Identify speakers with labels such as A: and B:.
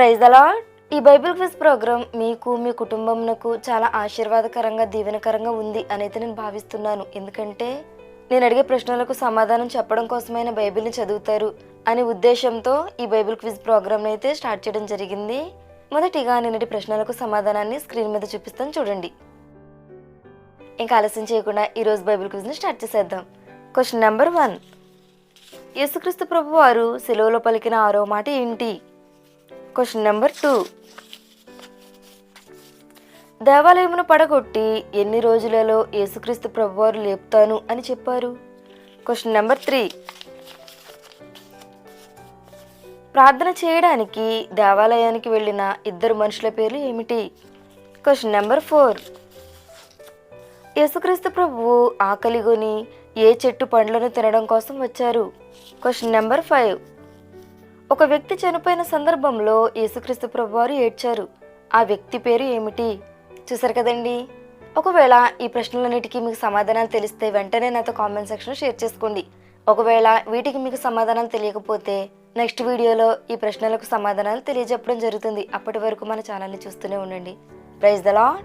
A: Praise the lord. ఈ bible quiz programme మీకు మీ కుటుంబంకు చాలా ఆశీర్వాదకరంగా దీవెనకరంగా ఉంది అని అయితే నేను భావిస్తున్నాను. ఎందుకంటే నేను అడిగే ప్రశ్నలకు సమాధానం చెప్పడం కోసమైన బైబిల్ని చదువుతారు అనే ఉద్దేశంతో ఈ బైబిల్ క్విజ్ ప్రోగ్రామ్ అయితే స్టార్ట్ చేయడం జరిగింది. మొదటిగా నిన్నటి ప్రశ్నలకు సమాధానాన్ని స్క్రీన్ మీద చూపిస్తాను చూడండి. ఇంకా ఆలస్యం చేయకుండా ఈరోజు బైబిల్ క్విజ్ని స్టార్ట్ చేసేద్దాం. Question number 1. యేసుక్రీస్తు ప్రభు వారు సెలవులో పలికిన 6వ మాట ఏంటి? Question number 2. దేవాలయమును పడగొట్టి ఎన్ని రోజులలో యేసుక్రీస్తు ప్రభువారు లేపుతాను అని చెప్పారు? Question number 3. ప్రార్థన చేయడానికి దేవాలయానికి వెళ్ళిన 2 మనుషుల పేర్లు ఏమిటి? Question number 4. యేసుక్రీస్తు ప్రభువు ఆకలిగొని ఏ చెట్టు పండ్లను తినడం కోసం వచ్చారు? Question number 5. ఒక వ్యక్తి చనిపోయిన సందర్భంలో యేసుక్రీస్తు ప్రభువారు ఏడ్చారు. ఆ వ్యక్తి పేరు ఏమిటి? చూసారు కదండి. ఒకవేళ ఈ ప్రశ్నలన్నిటికీ మీకు సమాధానాలు తెలిస్తే వెంటనే నాతో కామెంట్ సెక్షన్లో షేర్ చేసుకోండి. ఒకవేళ వీటికి మీకు సమాధానాలు తెలియకపోతే నెక్స్ట్ వీడియోలో ఈ ప్రశ్నలకు సమాధానాలు తెలియజెప్పడం జరుగుతుంది. అప్పటి వరకు మన ఛానల్ని చూస్తూనే ఉండండి. Praise the lord.